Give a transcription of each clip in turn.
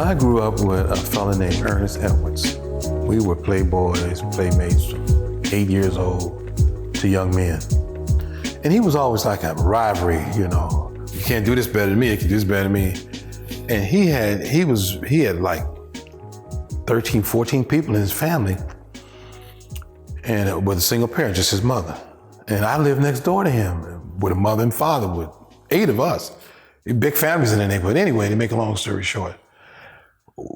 I grew up with a fellow named Ernest Edwards. We were playboys, playmates from 8 years old to young men. And he was always like a rivalry, you know. You can't do this better than me, you can do this better than me. And he had like 13, 14 people in his family, and with a single parent, just his mother. And I lived next door to him with a mother and father, with 8 of us. Big families in the neighborhood. Anyway, to make a long story short,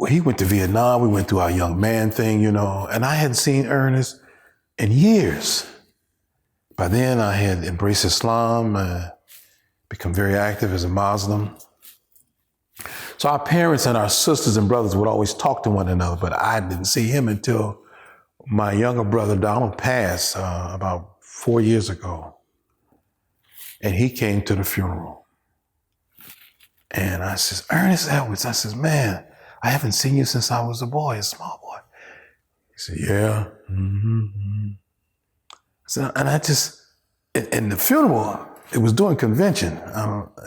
he went to Vietnam, we went through our young man thing, you know, and I hadn't seen Ernest in years. By then I had embraced Islam, become very active as a Muslim. So our parents and our sisters and brothers would always talk to one another, but I didn't see him until my younger brother Donald passed about 4 years ago. And he came to the funeral. And I says, Ernest Edwards, I says, man, I haven't seen you since I was a boy, a small boy. He said, yeah. Mm-hmm. So, and I just, in the funeral, it was during convention.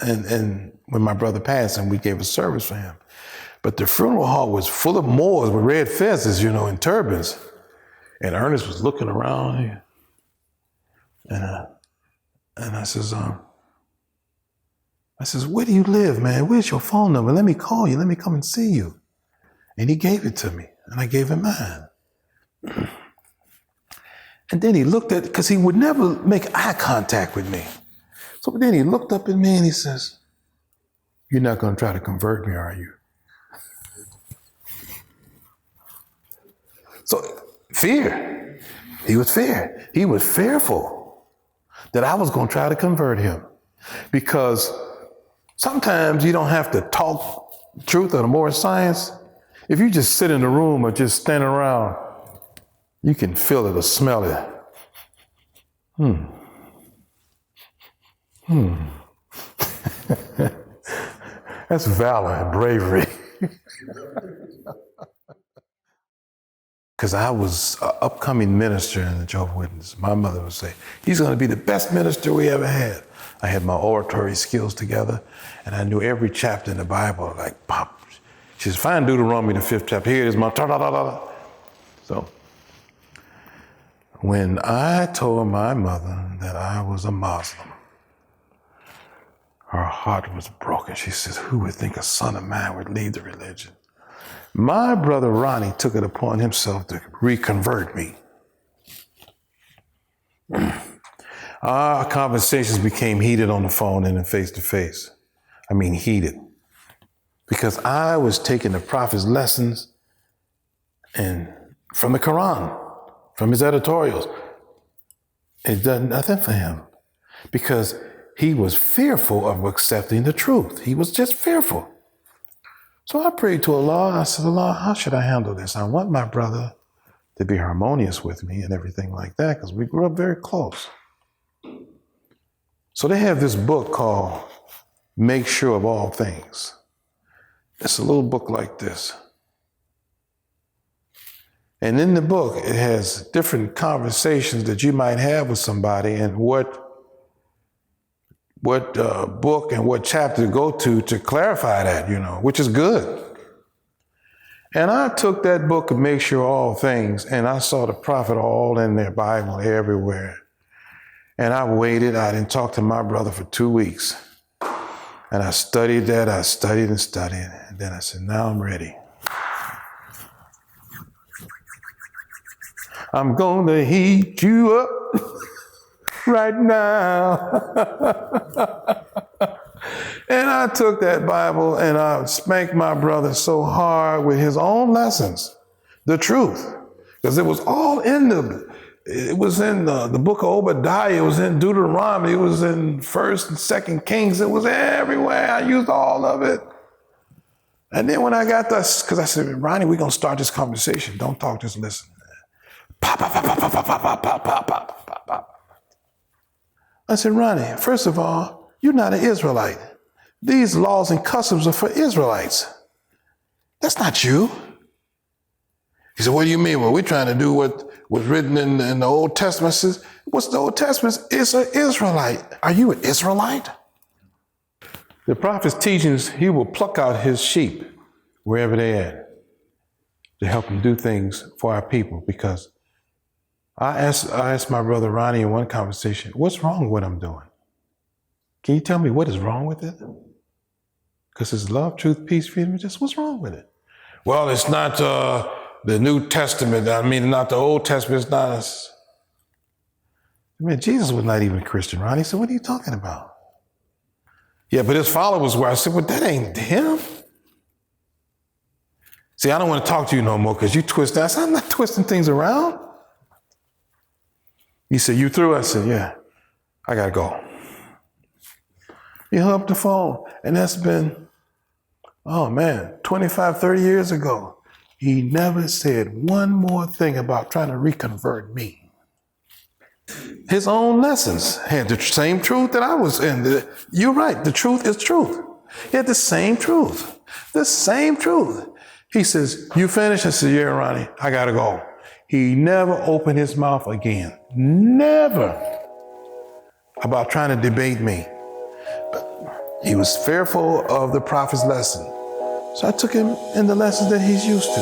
And when my brother passed and we gave a service for him. But the funeral hall was full of Moors with red fezzes, you know, and turbans. And Ernest was looking around here. And I says, where do you live, man? Where's your phone number? Let me call you. Let me come and see you. And he gave it to me, and I gave him mine. And then he looked at, because he would never make eye contact with me. So then he looked up at me and he says, you're not going to try to convert me, are you? So fear. He was feared. He was fearful that I was going to try to convert him. Because sometimes you don't have to talk truth or more science. If you just sit in the room or just stand around, you can feel it or smell it. That's valor and bravery. Because I was an upcoming minister in the Jehovah's Witnesses. My mother would say, he's going to be the best minister we ever had. I had my oratory skills together, and I knew every chapter in the Bible, like pop. She says, find Deuteronomy, the 5th chapter. Here it is, my ta-da-da-da-da. So when I told my mother that I was a Muslim, her heart was broken. She says, who would think a son of mine would leave the religion? My brother Ronnie took it upon himself to reconvert me. Our conversations became heated on the phone and then face-to-face. I mean, heated. Because I was taking the prophet's lessons and from the Quran, from his editorials. It done nothing for him because he was fearful of accepting the truth. He was just fearful. So I prayed to Allah. I said, Allah, how should I handle this? I want my brother to be harmonious with me and everything like that because we grew up very close. So they have this book called Make Sure of All Things. It's a little book like this. And in the book, it has different conversations that you might have with somebody and what book and what chapter to go to clarify that, you know, which is good. And I took that book of Make Sure All Things, and I saw the prophet all in their Bible everywhere. And I waited. I didn't talk to my brother for 2 weeks. And I studied that. I studied and studied. And then I said, now I'm ready. I'm going to heat you up right now. And I took that Bible and I spanked my brother so hard with his own lessons, the truth, because it was all in the book of Obadiah, it was in Deuteronomy, it was in 1st and 2nd Kings, it was everywhere. I used all of it. And then when I got this, because I said, Ronnie, we're going to start this conversation. Don't talk, just listen. Pop, pop, pop, pop, pop, pop, pop, pop, pop, pop, pop, pop. I said, Ronnie, first of all, you're not an Israelite. These laws and customs are for Israelites. That's not you. He said, what do you mean? Well, we're trying to do what was written in the Old Testament. I says, what's the Old Testament? It's an Israelite. Are you an Israelite? The prophet's teachings, he will pluck out his sheep wherever they're at, to help them do things for our people. Because I asked my brother Ronnie in one conversation, what's wrong with what I'm doing? Can you tell me what is wrong with it? Because it's love, truth, peace, freedom, just what's wrong with it? Well, it's not the New Testament. I mean, not the Old Testament. It's not us. I mean, Jesus was not even a Christian, Ronnie. He said, what are you talking about? Yeah, but his followers were. I said, well, that ain't him. See, I don't want to talk to you no more because you twist that. I said, I'm not twisting things around. He said, you through? I said, yeah, I got to go. He hung up the phone, and that's been, 25, 30 years ago. He never said one more thing about trying to reconvert me. His own lessons had the same truth that I was in. You're right, the truth is truth. He had the same truth, the same truth. He says, you finished? I said, yeah, Ronnie, I got to go. He never opened his mouth again. Never. About trying to debate me. But he was fearful of the prophet's lesson. So I took him in the lessons that he's used to.